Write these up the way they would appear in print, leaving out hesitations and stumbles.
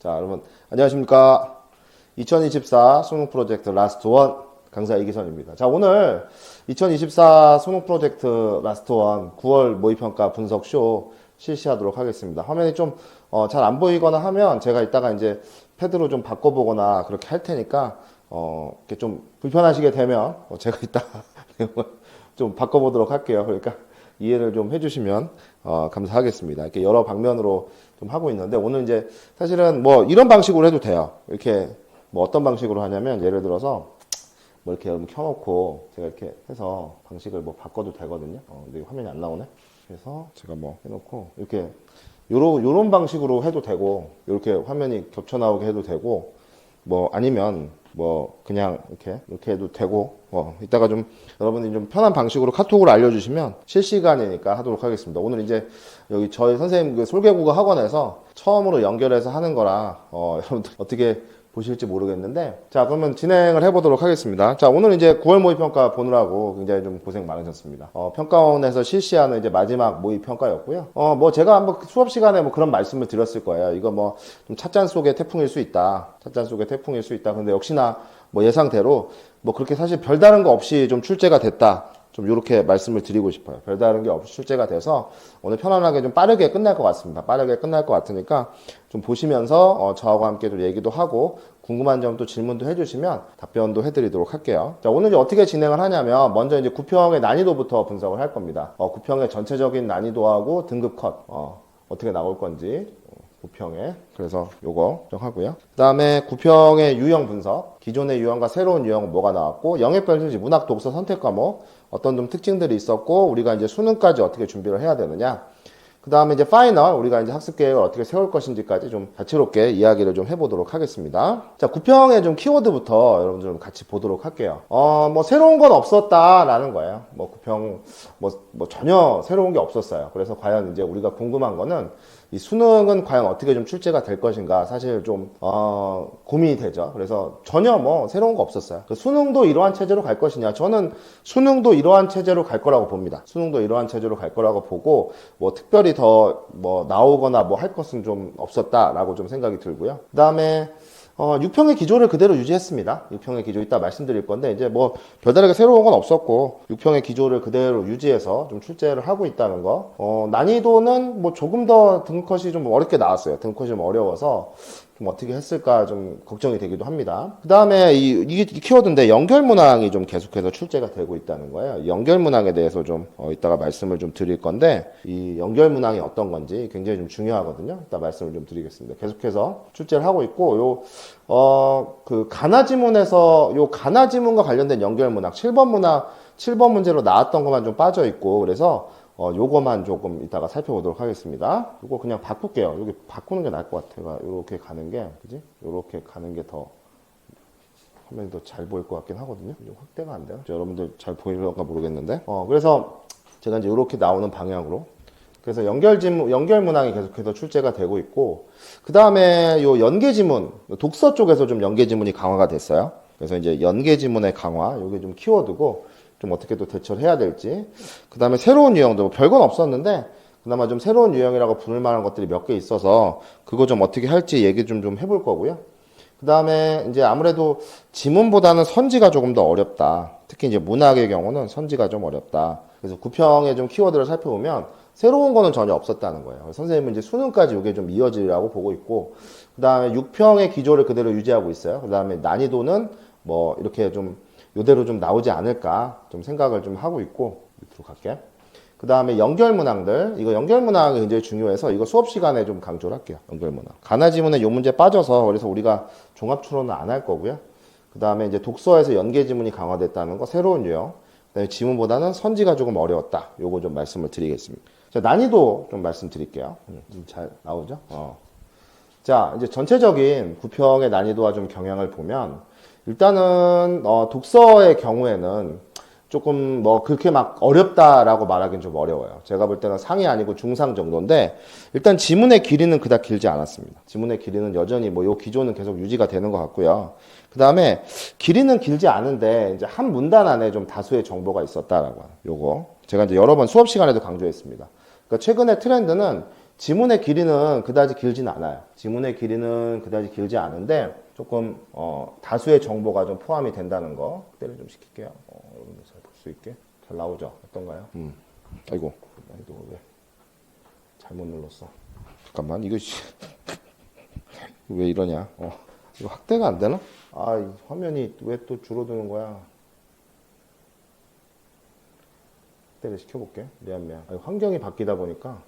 자, 여러분, 안녕하십니까. 2024 수능 프로젝트 라스트 원 강사 이기선입니다. 자, 오늘 2024 수능 프로젝트 라스트 원 9월 모의평가 분석쇼 실시하도록 하겠습니다. 화면이 좀, 잘 안 보이거나 하면 제가 이따가 이제 패드로 좀 바꿔보거나 그렇게 할 테니까, 이렇게 좀 불편하시게 되면, 제가 이따가 좀 바꿔보도록 할게요. 그러니까 이해를 좀 해주시면, 감사하겠습니다. 이렇게 여러 방면으로 좀 하고 있는데, 오늘 이제 사실은 뭐 이런 방식으로 해도 돼요. 이렇게 뭐 어떤 방식으로 하냐면, 예를 들어서 뭐 이렇게 여러분 켜놓고 제가 이렇게 해서 방식을 뭐 바꿔도 되거든요. 근데 화면이 안 나오네. 그래서 제가 뭐 해놓고 이렇게 요런 방식으로 해도 되고, 이렇게 화면이 겹쳐 나오게 해도 되고, 뭐 아니면 뭐 그냥 이렇게 해도 되고, 이따가 좀 여러분이 좀 편한 방식으로 카톡으로 알려주시면 실시간이니까 하도록 하겠습니다. 오늘 이제 여기 저희 선생님 그 솔개국어 학원에서 처음으로 연결해서 하는 거라 여러분들 어떻게 보실지 모르겠는데, 자, 그러면 진행을 해보도록 하겠습니다. 자, 오늘 이제 9월 모의평가 보느라고 굉장히 좀 고생 많으셨습니다. 평가원에서 실시하는 이제 마지막 모의평가였고요. 뭐 제가 한번 수업 시간에 뭐 그런 말씀을 드렸을 거예요. 이거 뭐 좀 찻잔 속의 태풍일 수 있다. 찻잔 속의 태풍일 수 있다. 근데 역시나 뭐 예상대로 뭐 그렇게 사실 별다른 거 없이 좀 출제가 됐다. 좀 이렇게 말씀을 드리고 싶어요. 별다른 게 없이 출제가 돼서 오늘 편안하게 좀 빠르게 끝날 것 같습니다. 빠르게 끝날 것 같으니까 좀 보시면서 저하고 함께 좀 얘기도 하고 궁금한 점도 질문도 해주시면 답변도 해드리도록 할게요. 자, 오늘 이제 어떻게 진행을 하냐면 먼저 이제 구평의 난이도부터 분석을 할 겁니다. 구평의 전체적인 난이도하고 등급 컷 어떻게 나올 건지 구평에, 그래서 요거 정하고요. 그 다음에 구평의 유형 분석, 기존의 유형과 새로운 유형은 뭐가 나왔고, 영역별 실지 문학 독서 선택 과목 어떤 좀 특징들이 있었고, 우리가 이제 수능까지 어떻게 준비를 해야 되느냐, 그 다음에 이제 파이널, 우리가 이제 학습 계획을 어떻게 세울 것인지까지 좀 다채롭게 이야기를 좀 해보도록 하겠습니다. 자, 구평의 좀 키워드부터 여러분들 좀 같이 보도록 할게요. 뭐 새로운 건 없었다라는 거예요. 뭐 구평 뭐 전혀 새로운 게 없었어요. 그래서 과연 이제 우리가 궁금한 거는 이 수능은 과연 어떻게 좀 출제가 될 것인가, 사실 좀 고민이 되죠. 그래서 전혀 뭐 새로운 거 없었어요. 그 수능도 이러한 체제로 갈 것이냐, 저는 수능도 이러한 체제로 갈 거라고 봅니다. 수능도 이러한 체제로 갈 거라고 보고, 뭐 특별히 더 뭐 나오거나 뭐 할 것은 좀 없었다라고 좀 생각이 들고요. 그 다음에 6평의 기조를 그대로 유지했습니다. 6평의 기조 이따 말씀드릴 건데, 이제 뭐 별다르게 새로운 건 없었고 6평의 기조를 그대로 유지해서 좀 출제를 하고 있다는 거. 난이도는 뭐 조금 더 등컷이 좀 어렵게 나왔어요. 등컷이 좀 어려워서 좀 어떻게 했을까 좀 걱정이 되기도 합니다. 그 다음에 이게 키워드인데, 연결문항이 좀 계속해서 출제가 되고 있다는 거예요. 연결문항에 대해서 좀 이따가 말씀을 좀 드릴 건데, 이 연결문항이 어떤 건지 굉장히 좀 중요하거든요. 이따 말씀을 좀 드리겠습니다. 계속해서 출제를 하고 있고, 그 가나지문에서 요 가나지문과 관련된 연결문항 7번 문제로 나왔던 것만 좀 빠져 있고, 그래서 요거만 조금 이따가 살펴보도록 하겠습니다. 요거 그냥 바꿀게요. 여기 바꾸는 게 나을 것 같아요. 요렇게 가는 게, 그지? 요렇게 가는 게 더 화면이 더 잘 보일 것 같긴 하거든요. 확대가 안 돼요. 여러분들 잘 보이려나 모르겠는데. 그래서 제가 이제 요렇게 나오는 방향으로. 그래서 연결문항이 계속해서 출제가 되고 있고, 그 다음에 요 연계지문, 독서 쪽에서 좀 연계지문이 강화가 됐어요. 그래서 이제 연계지문의 강화, 요게 좀 키워드고, 좀 어떻게 또 대처를 해야 될지. 그 다음에 새로운 유형도 뭐 별건 없었는데, 그나마 좀 새로운 유형이라고 부를 만한 것들이 몇 개 있어서, 그거 좀 어떻게 할지 얘기 좀 해볼 거고요. 그 다음에 이제 아무래도 지문보다는 선지가 조금 더 어렵다. 특히 이제 문학의 경우는 선지가 좀 어렵다. 그래서 구평의 좀 키워드를 살펴보면, 새로운 거는 전혀 없었다는 거예요. 선생님은 이제 수능까지 이게 좀 이어지라고 보고 있고, 그 다음에 6평의 기조를 그대로 유지하고 있어요. 그 다음에 난이도는 뭐 이렇게 좀 요대로 좀 나오지 않을까 좀 생각을 좀 하고 있고, 밑으로 갈게. 그 다음에 연결문항들, 이거 연결문항이 굉장히 중요해서 이거 수업 시간에 좀 강조를 할게요. 연결문항. 가나지문에 요 문제 빠져서 그래서 우리가 종합추론은 안 할 거고요. 그 다음에 이제 독서에서 연계지문이 강화됐다는 거, 새로운 유형. 그 다음에 지문보다는 선지가 조금 어려웠다. 요거 좀 말씀을 드리겠습니다. 자, 난이도 좀 말씀드릴게요. 잘 나오죠? 자, 이제 전체적인 구평의 난이도와 좀 경향을 보면, 일단은 독서의 경우에는 조금 뭐 그렇게 막 어렵다라고 말하기는 좀 어려워요. 제가 볼 때는 상이 아니고 중상 정도인데, 일단 지문의 길이는 그닥 길지 않았습니다. 지문의 길이는 여전히 뭐 요 기조는 계속 유지가 되는 것 같고요. 그 다음에 길이는 길지 않은데 이제 한 문단 안에 좀 다수의 정보가 있었다라고 하는 요거 제가 이제 여러 번 수업 시간에도 강조했습니다. 그러니까 최근의 트렌드는 지문의 길이는 그다지 길진 않아요. 지문의 길이는 그다지 길지 않은데 조금 다수의 정보가 좀 포함이 된다는 거 확대를 좀 시킬게요. 여러분들 잘 볼 수 있게 잘 나오죠? 어떤가요? 아이고 이거 왜 잘못 눌렀어? 잠깐만 이거 왜 이러냐? 이거 확대가 안 되나? 이 화면이 왜 또 줄어드는 거야? 확대를 시켜볼게. 미안. 환경이 바뀌다 보니까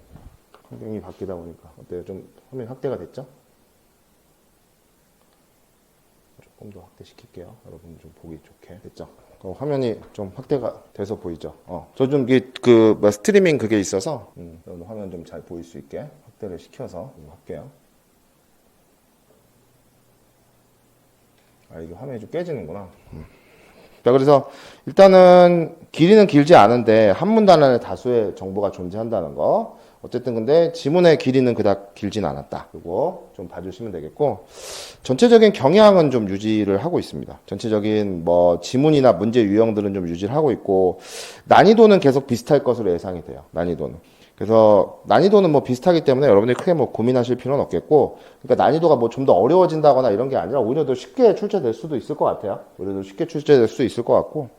어때요? 좀 화면이 확대가 됐죠? 조금 더 확대시킬게요. 여러분 좀 보기 좋게 됐죠? 화면이 좀 확대가 돼서 보이죠? 저 좀 스트리밍 그게 있어서 화면 좀 잘 보일 수 있게 확대를 시켜서 할게요. 이게 화면이 좀 깨지는구나. 자, 그래서 일단은 길이는 길지 않은데 한 문단 안에 다수의 정보가 존재한다는 거. 어쨌든 근데 지문의 길이는 그닥 길진 않았다. 이거 좀 봐주시면 되겠고, 전체적인 경향은 좀 유지를 하고 있습니다. 전체적인 지문이나 문제 유형들은 좀 유지를 하고 있고, 난이도는 계속 비슷할 것으로 예상이 돼요. 난이도는. 그래서 난이도는 비슷하기 때문에 여러분들이 크게 고민하실 필요는 없겠고, 그러니까 난이도가 좀 더 어려워진다거나 이런 게 아니라 오히려 더 쉽게 출제될 수도 있을 것 같아요. 오히려 더 쉽게 출제될 수 있을 것 같고,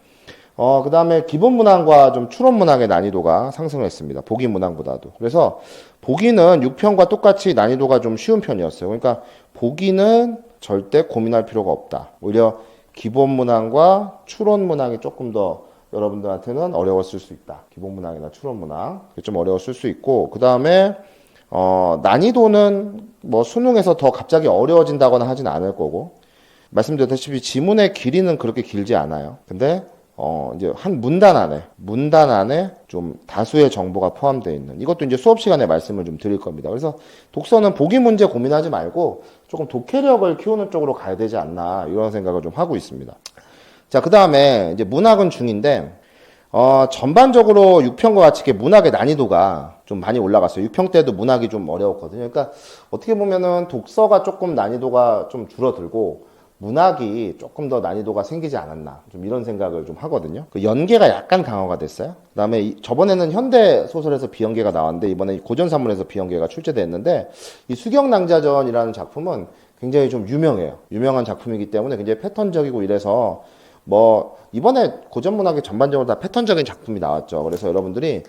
그 다음에 기본 문항과 좀 추론 문항의 난이도가 상승했습니다. 보기 문항보다도. 그래서 보기는 6편과 똑같이 난이도가 좀 쉬운 편이었어요. 그러니까 보기는 절대 고민할 필요가 없다. 오히려 기본 문항과 추론 문항이 조금 더 여러분들한테는 어려웠을 수 있다. 기본 문항이나 추론 문항 좀 어려웠을 수 있고, 그 다음에 난이도는 수능에서 더 갑자기 어려워진다거나 하진 않을 거고, 말씀드렸다시피 지문의 길이는 그렇게 길지 않아요. 근데 이제 한 문단 안에 좀 다수의 정보가 포함되어 있는, 이것도 이제 수업 시간에 말씀을 좀 드릴 겁니다. 그래서 독서는 보기 문제 고민하지 말고 조금 독해력을 키우는 쪽으로 가야 되지 않나, 이런 생각을 좀 하고 있습니다. 자, 그 다음에 이제 문학은 중인데, 전반적으로 6편과 같이 이렇게 문학의 난이도가 좀 많이 올라갔어요. 6편 때도 문학이 좀 어려웠거든요. 그러니까 어떻게 보면은 독서가 조금 난이도가 좀 줄어들고, 문학이 조금 더 난이도가 생기지 않았나, 좀 이런 생각을 좀 하거든요. 그 연계가 약간 강화가 됐어요. 그 다음에 저번에는 현대 소설에서 비연계가 나왔는데, 이번에 고전산문에서 비연계가 출제됐는데, 이 수경낭자전이라는 작품은 굉장히 좀 유명해요. 유명한 작품이기 때문에 굉장히 패턴적이고 이래서 이번에 고전문학이 전반적으로 다 패턴적인 작품이 나왔죠. 그래서 여러분들이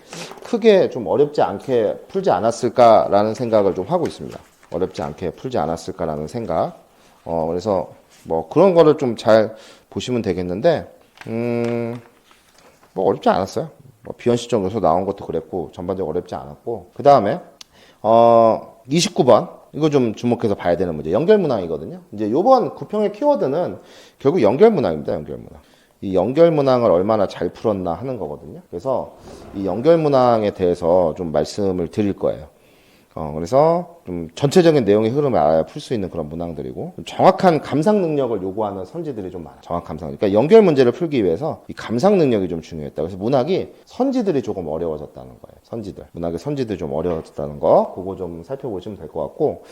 크게 좀 어렵지 않게 풀지 않았을까라는 생각을 좀 하고 있습니다. 어렵지 않게 풀지 않았을까라는 생각. 그래서 그런 거를 좀 잘 보시면 되겠는데, 어렵지 않았어요. 비현실적 요소 나온 것도 그랬고, 전반적으로 어렵지 않았고, 그 다음에, 29번. 이거 좀 주목해서 봐야 되는 문제. 연결문항이거든요. 이제 요번 9평의 키워드는 결국 연결문항입니다. 연결문항. 이 연결문항을 얼마나 잘 풀었나 하는 거거든요. 그래서 이 연결문항에 대해서 좀 말씀을 드릴 거예요. 그래서 좀 전체적인 내용의 흐름을 알아야 풀 수 있는 그런 문항들이고, 정확한 감상 능력을 요구하는 선지들이 좀 많아요. 정확 감상. 그러니까 연결 문제를 풀기 위해서 이 감상 능력이 좀 중요했다. 그래서 문학이 선지들이 조금 어려워졌다는 거예요. 선지들. 문학의 선지들이 좀 어려워졌다는 거. 그거 좀 살펴보시면 될 것 같고,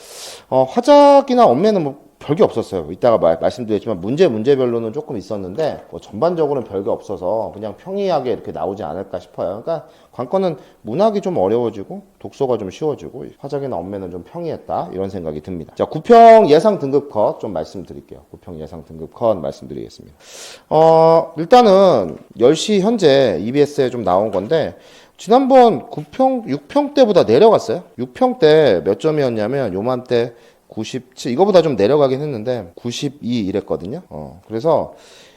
화작이나 엄매는 별게 없었어요. 이따가 말씀드렸지만 문제별로는 조금 있었는데 전반적으로는 별게 없어서 그냥 평이하게 이렇게 나오지 않을까 싶어요. 그러니까 관건은 문학이 좀 어려워지고 독서가 좀 쉬워지고 화작이나 엄매는 좀 평이했다, 이런 생각이 듭니다. 자, 9평 예상 등급 컷 좀 말씀드릴게요. 9평 예상 등급 컷 말씀드리겠습니다. 일단은 10시 현재 EBS에 좀 나온 건데, 지난번 9평, 6평 때보다 내려갔어요. 6평 때 몇 점이었냐면 요맘때 97, 이거보다 좀 내려가긴 했는데 92 이랬거든요. 그래서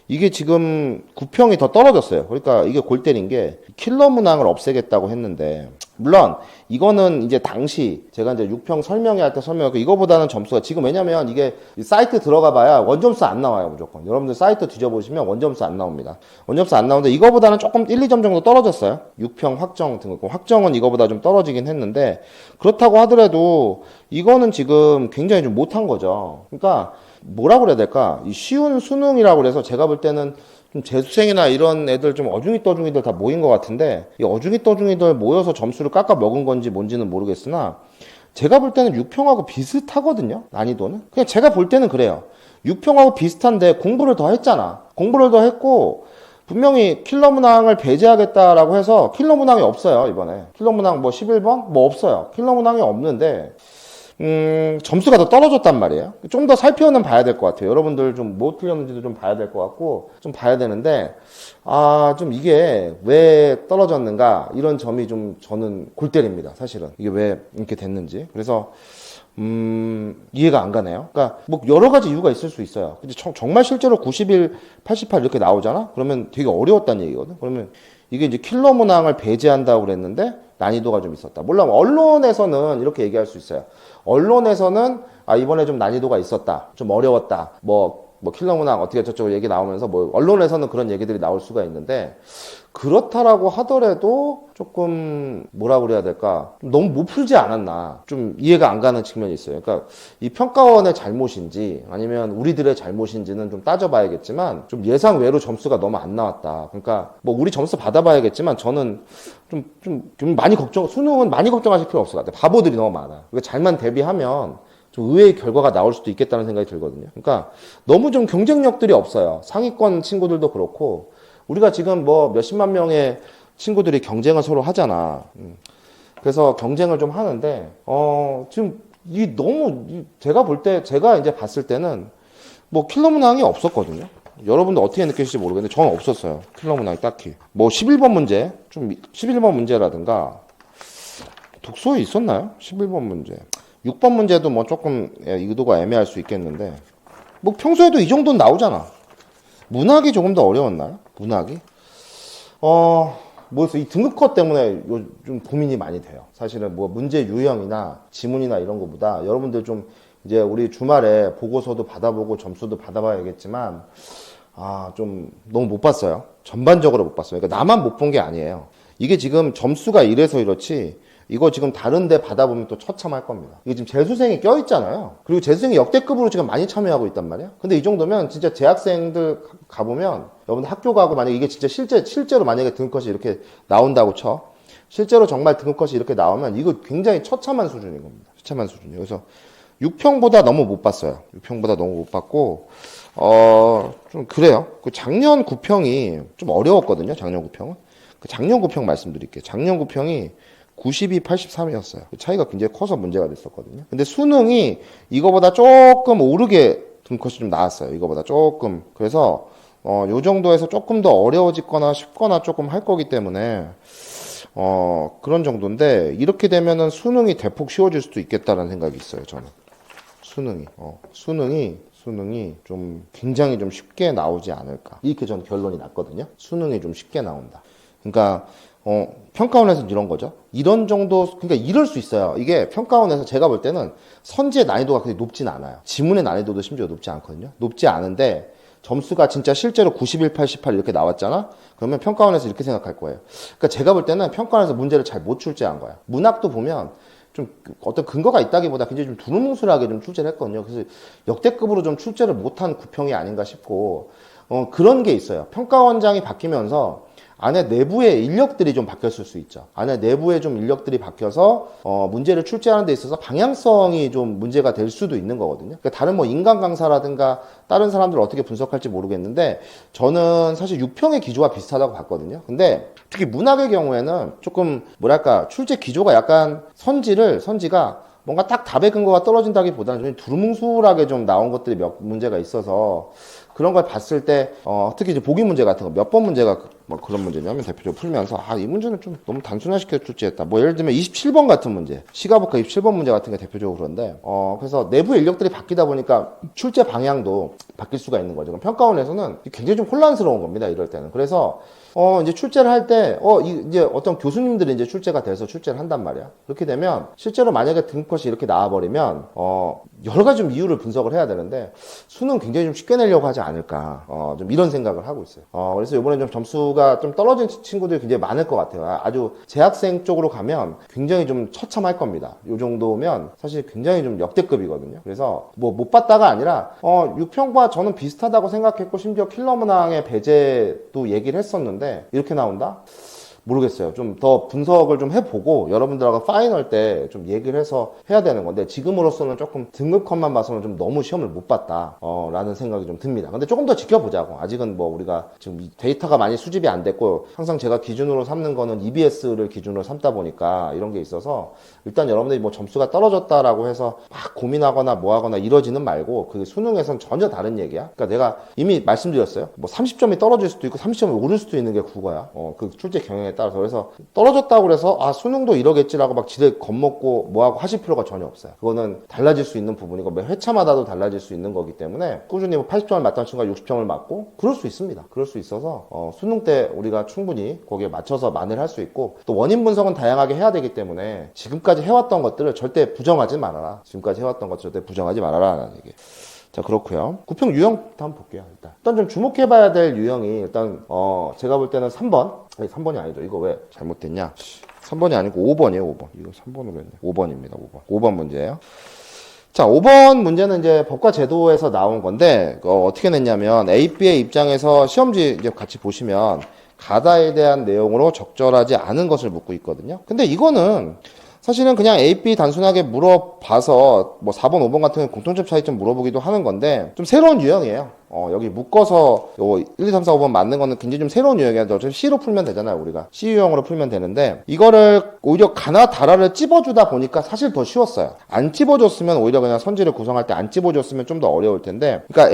이게 지금 9평이 더 떨어졌어요. 그러니까 이게 골 때린 게 킬러 문항을 없애겠다고 했는데, 물론 이거는 이제 당시 제가 이제 6평 설명회 할 때 설명했고, 이거보다는 점수가 지금, 왜냐면 이게 사이트 들어가 봐야 원점수 안 나와요. 무조건 여러분들 사이트 뒤져보시면 원점수 안 나옵니다. 원점수 안 나오는데 이거보다는 조금 1, 2점 정도 떨어졌어요. 6평 확정 등급. 확정은 이거보다 좀 떨어지긴 했는데, 그렇다고 하더라도 이거는 지금 굉장히 좀 못한 거죠. 그러니까 뭐라고 그래야 될까? 이 쉬운 수능이라고 그래서 제가 볼 때는 좀 재수생이나 이런 애들 좀 어중이 떠중이들 다 모인 것 같은데, 이 어중이 떠중이들 모여서 점수를 깎아 먹은 건지 뭔지는 모르겠으나 제가 볼 때는 6평하고 비슷하거든요. 난이도는. 그냥 제가 볼 때는 그래요. 6평하고 비슷한데 공부를 더 했잖아. 공부를 더 했고, 분명히 킬러 문항을 배제하겠다라고 해서 킬러 문항이 없어요, 이번에. 킬러 문항 뭐 11번? 뭐 없어요. 킬러 문항이 없는데, 점수가 더 떨어졌단 말이에요. 좀 더 살펴는 봐야 될 것 같아요. 여러분들 좀 뭐 틀렸는지도 좀 봐야 될 것 같고, 좀 봐야 되는데, 좀 이게 왜 떨어졌는가, 이런 점이 좀 저는 골 때립니다, 사실은. 이게 왜 이렇게 됐는지. 그래서, 이해가 안 가네요. 그러니까 뭐 여러 가지 이유가 있을 수 있어요. 근데 정말 실제로 91, 88 이렇게 나오잖아? 그러면 되게 어려웠다는 얘기거든? 그러면 이게 이제 킬러 문항을 배제한다고 그랬는데 난이도가 좀 있었다. 물론 언론에서는 이렇게 얘기할 수 있어요. 언론에서는 이번에 좀 난이도가 있었다. 좀 어려웠다. 뭐 킬러 문항 어떻게 저쪽 얘기 나오면서 뭐 언론에서는 그런 얘기들이 나올 수가 있는데 그렇다라고 하더라도 조금 뭐라 그래야 될까? 너무 못 풀지 않았나? 좀 이해가 안 가는 측면이 있어요. 그러니까 이 평가원의 잘못인지 아니면 우리들의 잘못인지는 좀 따져봐야겠지만 좀 예상 외로 점수가 너무 안 나왔다. 그러니까 뭐 우리 점수 받아봐야겠지만 저는 좀 많이 수능은 많이 걱정하실 필요 없을 것 같아요. 바보들이 너무 많아. 그러니까 잘만 대비하면 좀 의외의 결과가 나올 수도 있겠다는 생각이 들거든요. 그러니까 너무 좀 경쟁력들이 없어요. 상위권 친구들도 그렇고 우리가 지금 뭐 몇십만 명의 친구들이 경쟁을 서로 하잖아. 그래서 경쟁을 좀 하는데 지금 제가 이제 봤을 때는 뭐 킬러 문항이 없었거든요. 여러분들 어떻게 느끼실지 모르겠는데 저는 없었어요. 킬러 문항이 딱히. 뭐 11번 문제, 좀 11번 문제라든가 독서에 있었나요? 11번 문제. 6번 문제도 뭐 조금 의도가 애매할 수 있겠는데 뭐 평소에도 이 정도는 나오잖아. 문학이 조금 더 어려웠나요? 문학이? 뭐였어? 이 등급컷 때문에 요즘 고민이 많이 돼요. 사실은 뭐 문제 유형이나 지문이나 이런 거보다 여러분들 좀 이제 우리 주말에 보고서도 받아보고 점수도 받아봐야겠지만 좀 너무 못 봤어요. 전반적으로 못 봤어요. 그러니까 나만 못 본 게 아니에요. 이게 지금 점수가 이래서 이렇지 이거 지금 다른 데 받아보면 또 처참할 겁니다. 이게 지금 재수생이 껴있잖아요. 그리고 재수생이 역대급으로 지금 많이 참여하고 있단 말이야. 근데 이 정도면 진짜 재학생들 가보면 여러분들 학교 가고 만약에 이게 진짜 실제로 만약에 등급컷이 이렇게 나온다고 쳐. 실제로 정말 등급컷이 이렇게 나오면 이거 굉장히 처참한 수준인 겁니다. 처참한 수준이에요. 그래서 6평보다 너무 못 봤어요. 6평보다 너무 못 봤고, 좀 그래요. 그 작년 9평이 좀 어려웠거든요. 작년 9평은. 그 작년 9평 말씀드릴게요. 작년 9평이 92, 83이었어요. 차이가 굉장히 커서 문제가 됐었거든요. 근데 수능이 이거보다 조금 오르게 등급컷이 좀 나왔어요. 이거보다 조금. 그래서 요 정도에서 조금 더 어려워지거나 쉽거나 조금 할 거기 때문에 그런 정도인데 이렇게 되면은 수능이 대폭 쉬워질 수도 있겠다는 생각이 있어요. 저는 수능이 좀 굉장히 좀 쉽게 나오지 않을까 이렇게 전 결론이 났거든요. 수능이 좀 쉽게 나온다. 그러니까 평가원에서 이런 거죠. 이런 정도, 그러니까 이럴 수 있어요. 이게 평가원에서 제가 볼 때는 선지의 난이도가 그렇게 높진 않아요. 지문의 난이도도 심지어 높지 않거든요. 높지 않은데 점수가 진짜 실제로 91, 88 이렇게 나왔잖아? 그러면 평가원에서 이렇게 생각할 거예요. 그러니까 제가 볼 때는 평가원에서 문제를 잘 못 출제한 거야. 문학도 보면 좀 어떤 근거가 있다기보다 굉장히 좀 두루뭉술하게 좀 출제를 했거든요. 그래서 역대급으로 좀 출제를 못한 구평이 아닌가 싶고, 그런 게 있어요. 평가원장이 바뀌면서 안에 내부의 인력들이 좀 바뀌었을 수 있죠. 안에 내부의 좀 인력들이 바뀌어서 문제를 출제하는 데 있어서 방향성이 좀 문제가 될 수도 있는 거거든요. 그러니까 다른 뭐 인간 강사라든가 다른 사람들 어떻게 분석할지 모르겠는데 저는 사실 6평의 기조와 비슷하다고 봤거든요. 근데 특히 문학의 경우에는 조금 뭐랄까 출제 기조가 약간 선지가 뭔가 딱 답의 근거가 떨어진다기보다는 좀 두루뭉술하게 좀 나온 것들이 몇 문제가 있어서 그런 걸 봤을 때 특히 이제 보기 문제 같은 거 몇 번 문제가 뭐 그런 문제냐면 대표적으로 풀면서 이 문제는 좀 너무 단순화시켜 출제했다. 뭐 예를 들면 27번 같은 문제, 시가복합 27번 문제 같은 게 대표적으로 그런데 그래서 내부 인력들이 바뀌다 보니까 출제 방향도 바뀔 수가 있는 거죠. 그럼 평가원에서는 굉장히 좀 혼란스러운 겁니다. 이럴 때는. 그래서 이제 출제를 할 때, 이제 어떤 교수님들이 이제 출제가 돼서 출제를 한단 말이야. 그렇게 되면, 실제로 만약에 등급컷이 이렇게 나와버리면, 여러 가지 좀 이유를 분석을 해야 되는데, 수능 굉장히 좀 쉽게 내려고 하지 않을까, 좀 이런 생각을 하고 있어요. 그래서 이번에 좀 점수가 좀 떨어진 친구들이 굉장히 많을 것 같아요. 아주 재학생 쪽으로 가면 굉장히 좀 처참할 겁니다. 요 정도면 사실 굉장히 좀 역대급이거든요. 그래서 뭐 못 봤다가 아니라, 6평과 저는 비슷하다고 생각했고, 심지어 킬러 문항의 배제도 얘기를 했었는데, 이렇게 나온다? 모르겠어요. 좀 더 분석을 좀 해보고 여러분들하고 파이널 때 좀 얘기를 해서 해야 되는 건데 지금으로서는 조금 등급 컷만 봐서는 좀 너무 시험을 못 봤다 라는 생각이 좀 듭니다. 근데 조금 더 지켜보자고. 아직은 뭐 우리가 지금 데이터가 많이 수집이 안 됐고 항상 제가 기준으로 삼는 거는 EBS를 기준으로 삼다 보니까 이런 게 있어서 일단 여러분들이 뭐 점수가 떨어졌다라고 해서 막 고민하거나 뭐 하거나 이러지는 말고 그게 수능에선 전혀 다른 얘기야. 그러니까 내가 이미 말씀드렸어요. 뭐 30점이 떨어질 수도 있고 30점이 오를 수도 있는 게 국어야. 그 출제 경향에 따라서. 그래서 떨어졌다고 그래서 아 수능도 이러겠지라고 막 지들 겁먹고 뭐하고 하실 필요가 전혀 없어요. 그거는 달라질 수 있는 부분이고 매 회차마다도 달라질 수 있는 거기 때문에 꾸준히 뭐 80점을 맞던 친구가 60점을 맞고 그럴 수 있습니다. 그럴 수 있어서 수능 때 우리가 충분히 거기에 맞춰서 만회를 할 수 있고 또 원인 분석은 다양하게 해야 되기 때문에 지금까지 해왔던 것들을 절대 부정하지 말아라. 지금까지 해왔던 것들 절대 부정하지 말아라 라는 얘기. 자, 그렇고요. 구평 유형 한번 볼게요. 일단 좀 주목해봐야 될 유형이 일단 제가 볼 때는 3번. 아니 3번이 아니죠. 이거 왜 잘못됐냐? 3번이 아니고 5번이에요. 5번. 이거 3번으로 했네. 5번입니다. 5번 문제예요. 자, 5번 문제는 이제 법과 제도에서 나온 건데 어떻게 냈냐면 AB의 입장에서 시험지 이제 같이 보시면 가다에 대한 내용으로 적절하지 않은 것을 묻고 있거든요. 근데 이거는 사실은 그냥 A, B 단순하게 물어봐서 뭐 4번, 5번 같은 경우는 공통점 차이점 물어보기도 하는 건데 좀 새로운 유형이에요. 여기 묶어서 요 1, 2, 3, 4, 5번 맞는 거는 굉장히 좀 새로운 유형이야. 어차피 C로 풀면 되잖아요, 우리가. C 유형으로 풀면 되는데 이거를 오히려 가나 다라를 찝어주다 보니까 사실 더 쉬웠어요. 안 찝어줬으면 오히려 그냥 선지를 구성할 때 안 찝어줬으면 좀 더 어려울 텐데 그러니까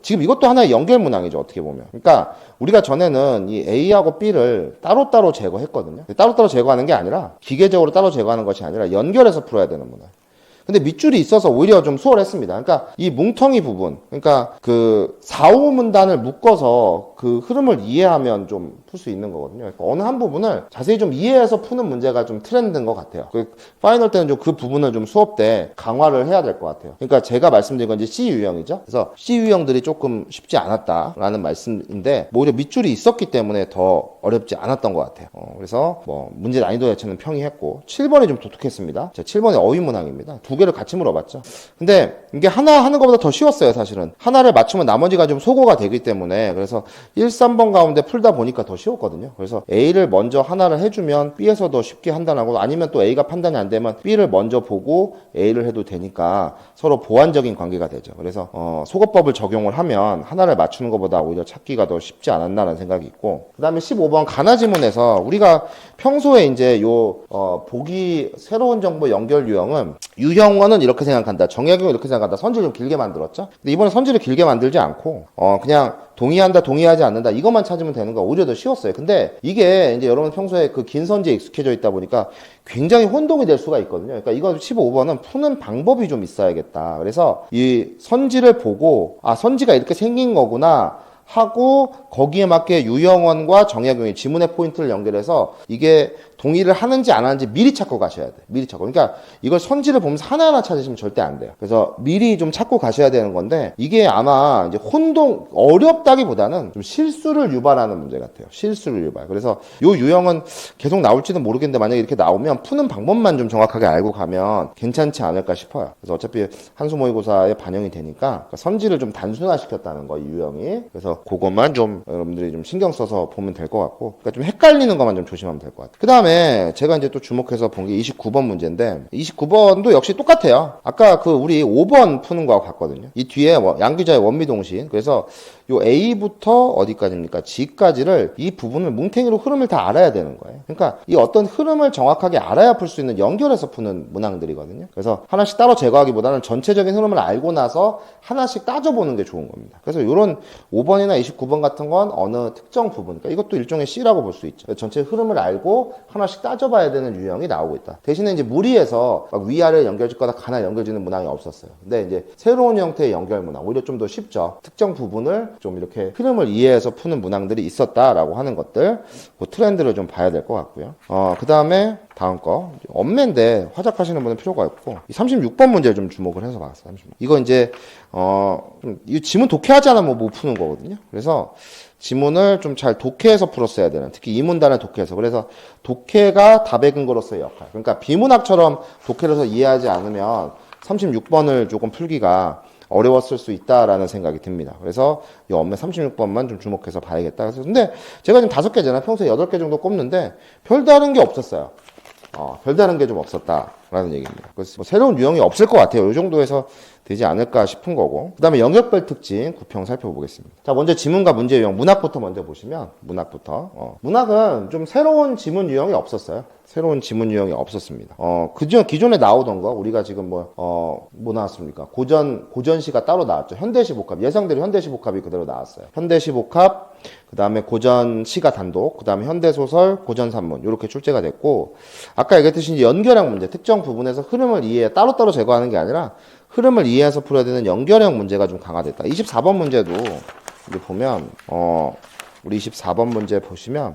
지금 이것도 하나의 연결 문항이죠, 어떻게 보면. 그러니까 우리가 전에는 이 A하고 B를 따로따로 제거했거든요. 따로따로 제거하는 게 아니라 기계적으로 따로 제거하는 것이 아니라 연결해서 풀어야 되는 문항. 근데 밑줄이 있어서 오히려 좀 수월했습니다. 그러니까 이 뭉텅이 부분, 그러니까 그 4, 5문단을 묶어서 그 흐름을 이해하면 좀 풀 수 있는 거거든요. 그러니까 어느 한 부분을 자세히 좀 이해해서 푸는 문제가 좀 트렌드인 것 같아요. 파이널 때는 좀 그 부분을 좀 수업 때 강화를 해야 될 것 같아요. 그러니까 제가 말씀드린 건 이제 C 유형이죠. 그래서 C 유형들이 조금 쉽지 않았다라는 말씀인데 뭐 오히려 밑줄이 있었기 때문에 더 어렵지 않았던 것 같아요. 그래서 뭐 문제 난이도 자체는 평이했고 7번이 좀 독특했습니다. 7번이 어휘문항입니다. 두 개를 같이 물어봤죠. 근데 이게 하나 하는 것보다 더 쉬웠어요, 사실은. 하나를 맞추면 나머지가 좀 소거가 되기 때문에. 그래서 1, 3번 가운데 풀다 보니까 더 쉬웠거든요. 그래서 A를 먼저 하나를 해주면 B에서 더 쉽게 판단하고 아니면 또 A가 판단이 안 되면 B를 먼저 보고 A를 해도 되니까 서로 보완적인 관계가 되죠. 그래서 소거법을 적용을 하면 하나를 맞추는 것보다 오히려 찾기가 더 쉽지 않았나라는 생각이 있고 그 다음에 15번 가나 지문에서 우리가 평소에 이제 보기 새로운 정보 연결 유형은 유형원은 이렇게 생각한다. 정약용은 이렇게 생각한다. 선지를 좀 길게 만들었죠. 근데 이번에 선지를 길게 만들지 않고 그냥 동의한다, 동의하지 않는다 이것만 찾으면 되는 거 오히려 더 쉬웠어요. 근데 이게 이제 여러분 평소에 그 긴 선지에 익숙해져 있다 보니까 굉장히 혼동이 될 수가 있거든요. 그러니까 이거 15번은 푸는 방법이 좀 있어야겠다. 그래서 이 선지를 보고 선지가 이렇게 생긴 거구나 하고 거기에 맞게 유형원과 정약용이 지문의 포인트를 연결해서 이게 동의를 하는지 안 하는지 미리 찾고 가셔야 돼요. 미리 찾고. 그러니까 이걸 선지를 보면서 하나하나 찾으시면 절대 안 돼요. 그래서 미리 좀 찾고 가셔야 되는 건데 이게 아마 이제 어렵다기보다는 좀 실수를 유발하는 문제 같아요. 실수를 유발. 그래서 요 유형은 계속 나올지는 모르겠는데 만약에 이렇게 나오면 푸는 방법만 좀 정확하게 알고 가면 괜찮지 않을까 싶어요. 그래서 어차피 한수 모의고사에 반영이 되니까 선지를 좀 단순화시켰다는 거, 이 유형이. 그래서 그것만 좀 여러분들이 좀 신경 써서 보면 될 것 같고 그러니까 좀 헷갈리는 것만 좀 조심하면 될 것 같아요. 그 다음에 제가 이제 또 주목해서 본 게 29번 문제인데 29번도 역시 똑같아요. 아까 우리 5번 푸는 거하고 같거든요. 이 뒤에 양규자의 원미동신. 그래서 요 A부터 어디까지입니까? G까지를 이 부분을 뭉탱이로 흐름을 다 알아야 되는 거예요. 그러니까 이 어떤 흐름을 정확하게 알아야 풀 수 있는 연결해서 푸는 문항들이거든요. 그래서 하나씩 따로 제거하기보다는 전체적인 흐름을 알고 나서 하나씩 따져보는 게 좋은 겁니다. 그래서 이런 5번이나 29번 같은 건 어느 특정 부분, 그러니까 이것도 일종의 C라고 볼 수 있죠. 전체 흐름을 알고 하나씩 따져봐야 되는 유형이 나오고 있다. 대신에 이제 무리해서 막 위아래 연결짓거나 가나 연결짓는 문항이 없었어요. 근데 이제 새로운 형태의 연결 문항, 오히려 좀 더 쉽죠. 특정 부분을 좀 이렇게 흐름을 이해해서 푸는 문항들이 있었다라고 하는 것들, 그 트렌드를 좀 봐야 될 것 같고요. 그 다음에 다음 거 엄매인데 화작하시는 분은 필요가 없고 36번 문제 좀 주목을 해서 봤어요. 36. 이거 이제 이 지문 독해하지 않으면 못 푸는 거거든요. 그래서 지문을 좀 잘 독해해서 풀었어야 되는, 특히 이 문단을 독해해서. 그래서 독해가 답의 근거로서의 역할. 그러니까 비문학처럼 독해를 해서 이해하지 않으면 36번을 조금 풀기가 어려웠을 수 있다라는 생각이 듭니다. 그래서 이 업무 36번만 좀 주목해서 봐야겠다. 그래서 근데 제가 지금 5개잖아요. 평소에 8개 정도 꼽는데 별다른 게 없었어요. 별다른 게 좀 없었다라는 얘기입니다. 그래서 뭐 새로운 유형이 없을 것 같아요. 이 정도에서 되지 않을까 싶은 거고. 그 다음에 영역별 특징 9평 살펴보겠습니다. 자, 먼저 지문과 문제 유형, 문학부터 먼저 보시면, 문학부터. 문학은 좀 새로운 지문 유형이 없었어요. 새로운 지문 유형이 없었습니다. 기존에 나오던 거, 우리가 지금 뭐 나왔습니까? 고전시가 따로 나왔죠. 현대시 복합. 예상대로 현대시 복합이 그대로 나왔어요. 현대시 복합, 그 다음에 고전시가 단독, 그 다음에 현대소설, 고전산문, 이렇게 출제가 됐고, 아까 얘기했듯이 이제 연결형 문제, 특정 부분에서 흐름을 따로따로 제거하는 게 아니라, 흐름을 이해해서 풀어야 되는 연결형 문제가 좀 강화됐다. 24번 문제도, 이제 보면, 우리 24번 문제 보시면,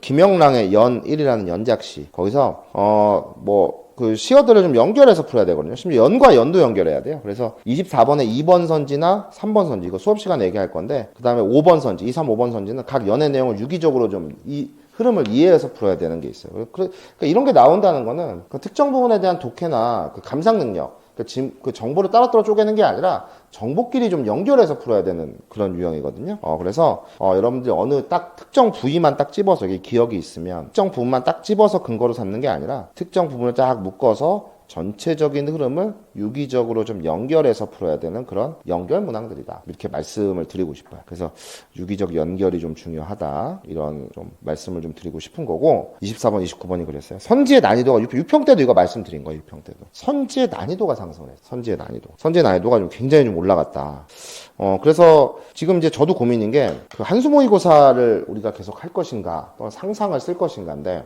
김영랑의 연1이라는 연작시. 거기서, 시어들을 좀 연결해서 풀어야 되거든요. 심지어 연과 연도 연결해야 돼요. 그래서 24번에 2번 선지나 3번 선지, 이거 수업 시간에 얘기할 건데, 그 다음에 5번 선지, 2, 3, 5번 선지는 각 연의 내용을 유기적으로 좀 흐름을 이해해서 풀어야 되는 게 있어요. 그러니까 이런 게 나온다는 거는 그 특정 부분에 대한 독해나 그 감상 능력, 그 정보를 따로따로 쪼개는 게 아니라 정보끼리 좀 연결해서 풀어야 되는 그런 유형이거든요. 그래서 여러분들이 어느 특정 부위만 딱 집어서, 이게 기억이 있으면 특정 부분만 딱 집어서 근거로 삼는 게 아니라 특정 부분을 딱 묶어서 전체적인 흐름을 유기적으로 좀 연결해서 풀어야 되는 그런 연결 문항들이다. 이렇게 말씀을 드리고 싶어요. 그래서 유기적 연결이 좀 중요하다. 이런 좀 말씀을 좀 드리고 싶은 거고, 24번, 29번이 그랬어요. 선지의 난이도가 6평 때도 이거 말씀드린 거예요. 6평 때도. 선지의 난이도가 상승을 했어요. 선지의 난이도가 좀 굉장히 좀 올라갔다. 그래서 지금 이제 저도 고민인 게, 그 한수 모의고사를 우리가 계속 할 것인가, 또는 상상을 쓸 것인가인데,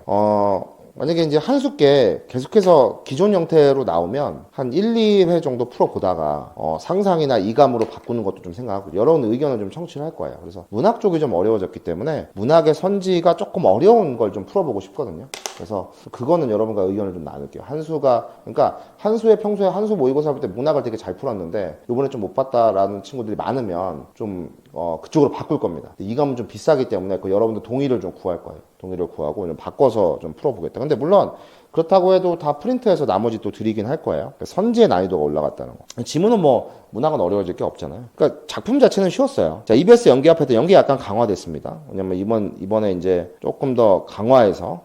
만약에 이제 한수께 계속해서 기존 형태로 나오면 한 1, 2회 정도 풀어보다가 상상이나 이감으로 바꾸는 것도 좀 생각하고, 여러분 의견을 좀 청취를 할 거예요. 그래서 문학 쪽이 좀 어려워졌기 때문에 문학의 선지가 조금 어려운 걸 좀 풀어보고 싶거든요. 그래서 그거는 여러분과 의견을 좀 나눌게요. 그러니까 한수에 평소에 한수 모의고사 볼 때 문학을 되게 잘 풀었는데 이번에 좀 못 봤다라는 친구들이 많으면 좀 그쪽으로 바꿀 겁니다. 이감은 좀 비싸기 때문에 여러분들 동의를 좀 구할 거예요. 동의를 구하고 좀 바꿔서 좀 풀어보겠다. 근데 물론 그렇다고 해도 다 프린트해서 나머지 또 드리긴 할 거예요. 선지의 난이도가 올라갔다는 거. 지문은 문학은 어려워질 게 없잖아요. 그러니까 작품 자체는 쉬웠어요. 자, EBS 연기 앞에 때 연기 약간 강화됐습니다. 왜냐면 이번에 이제 조금 더 강화해서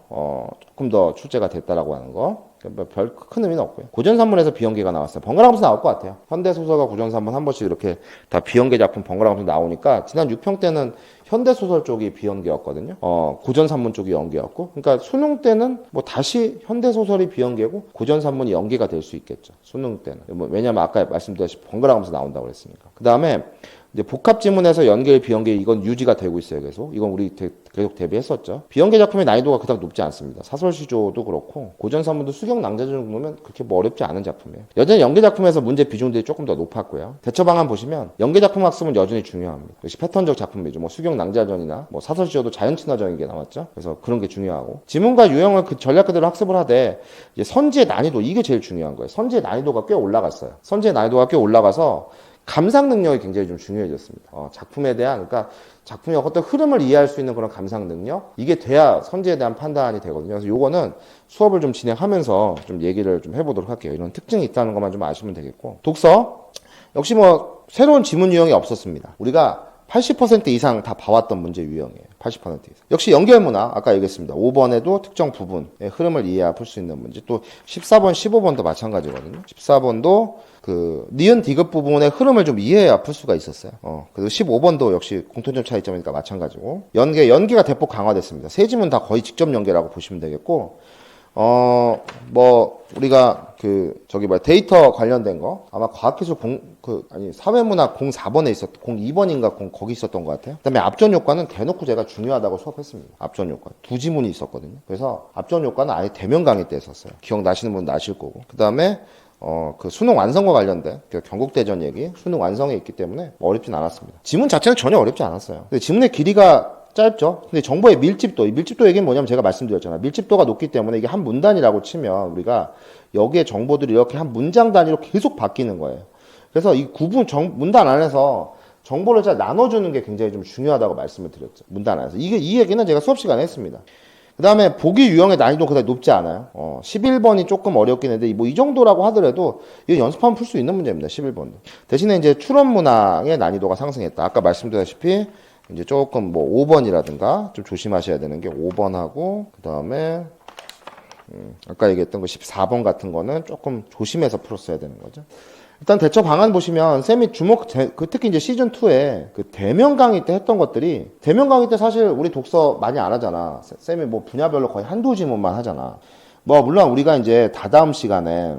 조금 더 출제가 됐다라고 하는 거. 별 큰 의미는 없고요. 고전산문에서 비연계가 나왔어요. 번갈아가면서 나올 것 같아요. 현대소설과 고전산문 한 번씩 이렇게 다 비연계 작품 번갈아가면서 나오니까, 지난 6평 때는 현대소설 쪽이 비연계였거든요. 고전산문 쪽이 연계였고, 그러니까 수능 때는 다시 현대소설이 비연계고 고전산문이 연계가 될 수 있겠죠. 수능 때는. 왜냐면 아까 말씀드렸듯이 번갈아가면서 나온다고 그랬으니까. 그 다음에 이제 복합지문에서 연계, 비연계, 이건 유지가 되고 있어요, 계속. 이건 우리 계속 대비했었죠. 비연계 작품의 난이도가 그닥 높지 않습니다. 사설시조도 그렇고, 고전산문도 수경 낭자전 정도면 그렇게 어렵지 않은 작품이에요. 여전히 연계 작품에서 문제 비중들이 조금 더 높았고요. 대처 방안 보시면, 연계 작품 학습은 여전히 중요합니다. 역시 패턴적 작품이죠. 수경 낭자전이나, 사설시조도 자연친화적인 게 나왔죠. 그래서 그런 게 중요하고. 지문과 유형을 그 전략 그대로 학습을 하되, 이제 선지의 난이도, 이게 제일 중요한 거예요. 선지의 난이도가 꽤 올라갔어요. 선지의 난이도가 꽤 올라가서, 감상 능력이 굉장히 좀 중요해졌습니다. 작품에 대한, 그러니까 작품의 어떤 흐름을 이해할 수 있는 그런 감상 능력, 이게 돼야 선지에 대한 판단이 되거든요. 그래서 요거는 수업을 좀 진행하면서 좀 얘기를 좀 해보도록 할게요. 이런 특징이 있다는 것만 좀 아시면 되겠고, 독서 역시 새로운 지문 유형이 없었습니다. 우리가 80% 이상 다 봐왔던 문제 유형이에요. 80% 이상. 역시 연결문화, 아까 얘기했습니다. 5번에도 특정 부분의 흐름을 이해해 풀 수 있는 문제. 또 14번, 15번도 마찬가지거든요. 14번도 니은 디귿 부분의 흐름을 좀 이해해야 풀 수가 있었어요. 그리고 15번도 역시 공통점 차이점이니까 마찬가지고. 연계가 대폭 강화됐습니다. 세 지문 다 거의 직접 연계라고 보시면 되겠고, 우리가 데이터 관련된 거, 아마 과학기술 사회문학 04번에 02번인가 거기 있었던 것 같아요. 그 다음에 앞전 효과는 대놓고 제가 중요하다고 수업했습니다. 앞전 효과. 2지문이 있었거든요. 그래서 앞전 효과는 아예 대면 강의 때 했었어요. 기억나시는 분은 나실 거고. 그 다음에, 수능 완성과 관련된, 경국대전 얘기, 수능 완성에 있기 때문에 어렵진 않았습니다. 지문 자체는 전혀 어렵지 않았어요. 근데 지문의 길이가 짧죠. 근데 정보의 밀집도 얘기는 뭐냐면 제가 말씀드렸잖아요. 밀집도가 높기 때문에 이게 한 문단이라고 치면 우리가 여기에 정보들이 이렇게 한 문장 단위로 계속 바뀌는 거예요. 그래서 이 문단 안에서 정보를 잘 나눠주는 게 굉장히 좀 중요하다고 말씀을 드렸죠. 문단 안에서. 이 얘기는 제가 수업 시간에 했습니다. 그 다음에 보기 유형의 난이도 그다지 높지 않아요. 11번이 조금 어렵긴 한데, 뭐 이 정도라고 하더라도, 이거 연습하면 풀 수 있는 문제입니다. 11번도. 대신에 이제 추론 문항의 난이도가 상승했다. 아까 말씀드렸다시피, 이제 조금 뭐 5번이라든가 좀 조심하셔야 되는 게 5번하고, 그 다음에, 아까 얘기했던 거 14번 같은 거는 조금 조심해서 풀었어야 되는 거죠. 일단 대처 방안 보시면 쌤이 특히 이제 시즌2에 그 대면 강의 때 했던 것들이, 대면 강의 때 사실 우리 독서 많이 안 하잖아. 쌤이 뭐 분야별로 거의 한두 지문만 하잖아. 뭐 물론 우리가 이제 다다음 시간에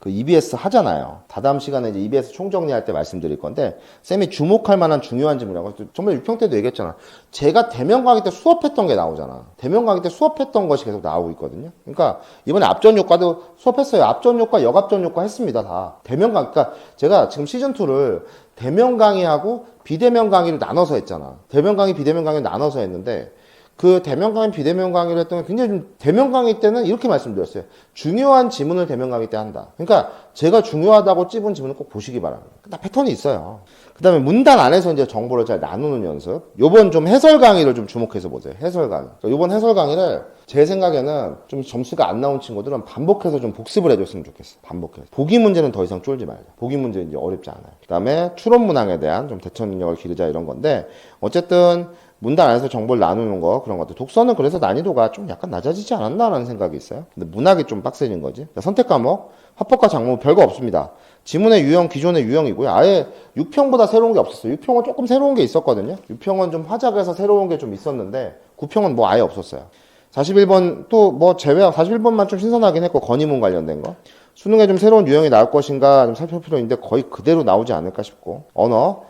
그 EBS 하잖아요. 다다음 시간에 이제 EBS 총정리할 때 말씀드릴 건데, 쌤이 주목할 만한 중요한 질문이라고 정말 6평 때도 얘기했잖아. 제가 대면 강의 때 수업했던 게 나오잖아. 대면 강의 때 수업했던 것이 계속 나오고 있거든요. 그러니까 이번에 앞전 효과도 수업했어요. 앞전 효과, 역앞전 효과 했습니다. 다 대면 강의. 그러니까 제가 지금 시즌2를 대면 강의하고 비대면 강의를 나눠서 했잖아. 대면 강의, 비대면 강의를 나눠서 했는데, 그 대면 강의, 비대면 강의를 했던 게 굉장히 좀, 대면 강의 때는 이렇게 말씀드렸어요. 중요한 지문을 대면 강의 때 한다. 그러니까 제가 중요하다고 찝은 지문을 꼭 보시기 바랍니다. 딱 패턴이 있어요. 그 다음에 문단 안에서 이제 정보를 잘 나누는 연습. 요번 좀 해설 강의를 좀 주목해서 보세요. 해설 강의. 요번 해설 강의를 제 생각에는 좀 점수가 안 나온 친구들은 반복해서 좀 복습을 해줬으면 좋겠어요. 반복해서. 보기 문제는 더 이상 쫄지 말자. 보기 문제 이제 어렵지 않아요. 그 다음에 추론 문항에 대한 좀 대처 능력을 기르자 이런 건데, 어쨌든 문단 안에서 정보를 나누는 거, 그런 것들. 독서는 그래서 난이도가 좀 약간 낮아지지 않았나라는 생각이 있어요. 근데 문학이 좀 빡세진 거지. 선택 과목, 화법과 작문 별거 없습니다. 지문의 유형, 기존의 유형이고요. 아예 6평보다 새로운 게 없었어요. 6평은 조금 새로운 게 있었거든요. 6평은 좀 화작에서 새로운 게 좀 있었는데, 9평은 뭐 아예 없었어요. 41번 또 뭐 제외, 41번만 좀 신선하긴 했고, 건의문 관련된 거. 수능에 좀 새로운 유형이 나올 것인가 좀 살펴볼 필요 있는데, 거의 그대로 나오지 않을까 싶고. 언어.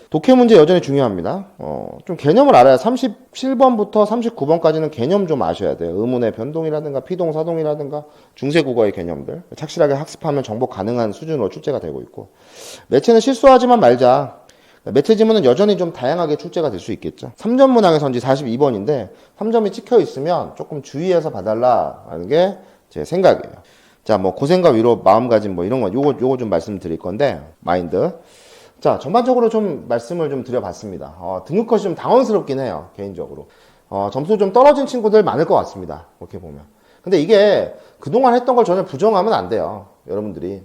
독해 문제 여전히 중요합니다. 좀 개념을 알아야 37번부터 39번까지는 개념 좀 아셔야 돼요. 의문의 변동이라든가 피동, 사동이라든가 중세 국어의 개념들. 착실하게 학습하면 정복 가능한 수준으로 출제가 되고 있고. 매체는 실수하지만 말자. 매체 지문은 여전히 좀 다양하게 출제가 될 수 있겠죠. 3점 문항에서인지 42번인데 3점이 찍혀 있으면 조금 주의해서 봐달라는 게 제 생각이에요. 자, 뭐 고생과 위로, 마음가짐 뭐 이런 거 요거 좀 말씀드릴 건데, 마인드. 자, 전반적으로 좀 말씀을 좀 드려봤습니다. 등급 컷이 좀 당황스럽긴 해요, 개인적으로. 점수 좀 떨어진 친구들 많을 것 같습니다. 이렇게 보면. 근데 이게 그동안 했던 걸 전혀 부정하면 안 돼요, 여러분들이.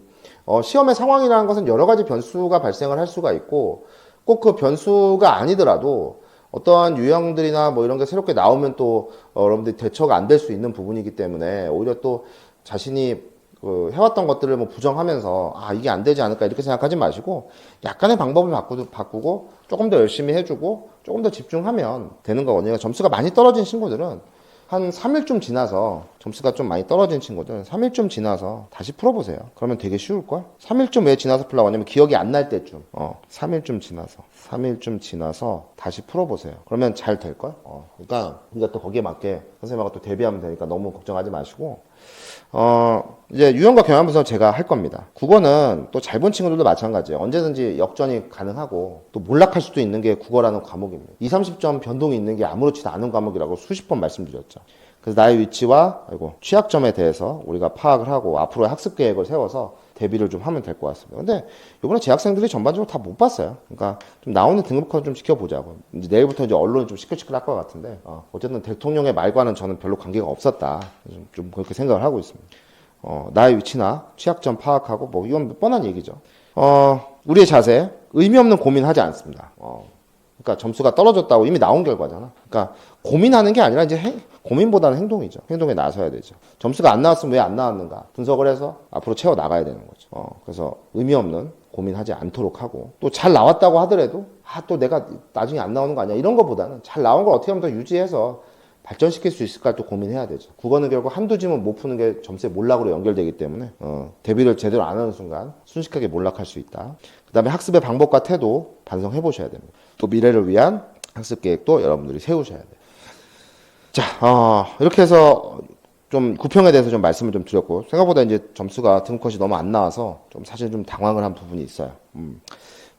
시험의 상황이라는 것은 여러 가지 변수가 발생을 할 수가 있고, 꼭 그 변수가 아니더라도 어떠한 유형들이나 뭐 이런 게 새롭게 나오면 또 여러분들이 대처가 안 될 수 있는 부분이기 때문에, 오히려 또 자신이 해왔던 것들을 뭐 부정하면서 이게 안 되지 않을까 이렇게 생각하지 마시고, 약간의 방법을 바꾸고 조금 더 열심히 해주고 조금 더 집중하면 되는 거거든요. 점수가 많이 떨어진 친구들은 한 3일쯤 지나서, 점수가 좀 많이 떨어진 친구들은 3일쯤 지나서 다시 풀어보세요. 그러면 되게 쉬울걸? 3일쯤 왜 지나서 풀라고 하냐면 기억이 안 날 때쯤. 3일쯤 지나서 다시 풀어보세요. 그러면 잘 될걸? 그러니까 우리가 또 거기에 맞게 선생님하고 또 대비하면 되니까 너무 걱정하지 마시고, 이제 유형과 경향분석 제가 할 겁니다. 국어는 또 잘 본 친구들도 마찬가지예요. 언제든지 역전이 가능하고 또 몰락할 수도 있는 게 국어라는 과목입니다. 20, 30점 변동이 있는 게 아무렇지도 않은 과목이라고 수십 번 말씀드렸죠. 그래서 나의 위치와 취약점에 대해서 우리가 파악을 하고 앞으로의 학습 계획을 세워서 대비를 좀 하면 될 것 같습니다. 근데 이번에 재학생들이 전반적으로 다 못 봤어요. 그러니까 좀 나오는 등급컷 좀 지켜보자고. 이제 내일부터 이제 언론이 좀 시끌시끌할 것 같은데, 어쨌든 대통령의 말과는 저는 별로 관계가 없었다. 좀 그렇게 생각을 하고 있습니다. 나의 위치나 취약점 파악하고 뭐 이건 뻔한 얘기죠. 우리의 자세, 의미 없는 고민하지 않습니다. 그러니까 점수가 떨어졌다고 이미 나온 결과잖아. 그러니까 고민하는 게 아니라 이제 고민보다는 행동이죠. 행동에 나서야 되죠. 점수가 안 나왔으면 왜 안 나왔는가 분석을 해서 앞으로 채워 나가야 되는 거죠. 그래서 의미 없는 고민하지 않도록 하고, 또 잘 나왔다고 하더라도 또 내가 나중에 안 나오는 거 아니야 이런 거보다는 잘 나온 걸 어떻게 하면 더 유지해서 발전시킬 수 있을까 또 고민해야 되죠. 국어는 결국 한두 지문 못 푸는 게 점수의 몰락으로 연결되기 때문에 대비를 제대로 안 하는 순간 순식간에 몰락할 수 있다. 그 다음에 학습의 방법과 태도 반성해 보셔야 됩니다. 또 미래를 위한 학습 계획도 여러분들이 세우셔야 돼요. 자, 이렇게 해서 좀 구평에 대해서 좀 말씀을 좀 드렸고, 생각보다 이제 점수가 등급컷이 너무 안 나와서 좀 사실 좀 당황을 한 부분이 있어요.